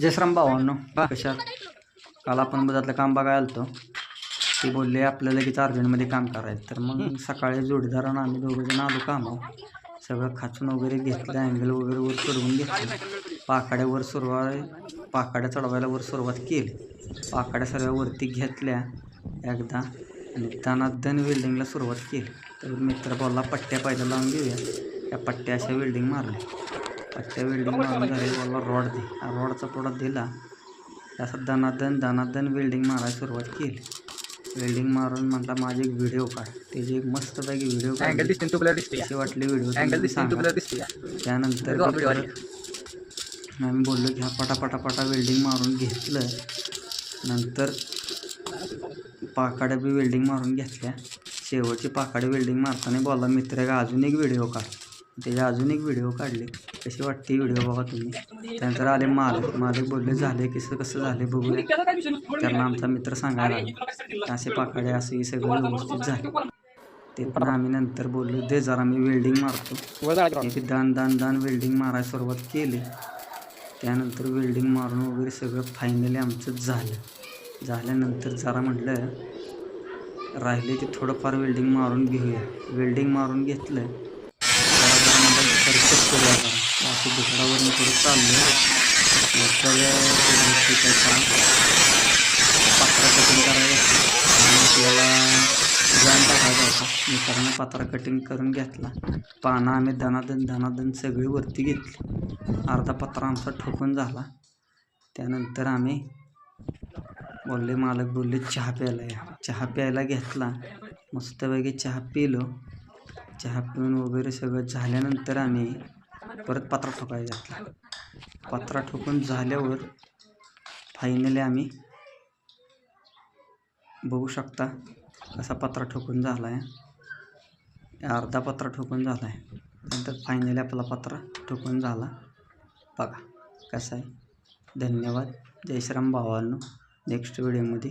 जयश्राम भावांनो कशा काल आपण बजातलं काम बघायला आलतो. ते बोलले आपल्याला लगेच अर्जंटमध्ये काम करायचं. तर मग सकाळी जोडीदारानं आम्ही दोघंजण आलो कामावर. सगळं खाचून वगैरे घेतलं, अँगल वगैरे वर चढवून घेतलं, पाकाड्या चढवायला वर सुरुवात केली. पाकाड्या सर्व वरती घेतल्या एकदा आणि दणादण वेल्डिंगला सुरुवात केली. तर मित्र बोलला पट्ट्या पहिल्या लावून घेऊया. या पट्ट्या अशा वेल्डिंग मारल्या. पट्ट्या वेल्डिंग मारून झाले. बोलला रॉड दे. रॉडचा पुढा दिला. असं दणादण वेल्डिंग मारायला सुरुवात केली. वेल्डिंग मारून म्हटला माझे एक व्हिडिओ काढ. त्याची एक मस्तपैकी व्हिडिओ काढली. कशी वाटली व्हिडिओ सांगा. त्यानंतर आम्ही बोललो घ्या पटापटा वेल्डिंग मारून घेतलं. नंतर पाकाड्या बी वेल्डिंग मारून घेतल्या. शेवटची पाकाडी वेल्डिंग मारताना बोलला मित्र का अजून एक व्हिडिओ काढ. त्याची अजून एक व्हिडिओ काढली. कशी वाटते व्हिडिओ बघा तुम्ही. त्यानंतर आले मालक बोलले झाले कसं झाले बघूया. त्यांना आमचा मित्र सांगायला लागला असे पाकाडे असे सगळं व्यवस्थित झाले. ते पण आम्ही नंतर बोललो दे जरा मी वेल्डिंग मारतो. ते दान वेल्डिंग मारायला सुरुवात केली. त्यानंतर वेल्डिंग मारून वगैरे सगळं फायनली आमचं झाल्यानंतर जरा म्हटलं राहिले ते थोडंफार वेल्डिंग मारून घेऊया. वेल्डिंग मारून घेतलं. असे दुसऱ्यावरून थोडं चाललं. पात्रा कटिंग करायला आपल्याला जाण टाकायचा होता. मित्रांनो पात्रा कटिंग करून घेतला. पानं आम्ही दणादण सगळी वरती घेतली. अर्धा पत्रा आमचा ठोकून झाला. त्यानंतर आम्ही मालक बोलले चहा प्यायला घेतला. मस्तपैकी चहा पिलो. चहा पिऊन वगैरे सगळं झाल्यानंतर आम्ही परत पत्रा ठोकायला घेतला. पत्रा ठोकून झाल्यावर फायनली आम्ही बघू शकता कसा पत्रा ठोकून झाला आहे. अर्धा पत्रा ठोकून झाला आहे. नंतर फायनली आपला पत्रा ठोकून झाला. बघा कसा आहे. धन्यवाद. जयश्राम भावांनो. नेक्स्ट व्हिडिओमध्ये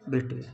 भेटूया.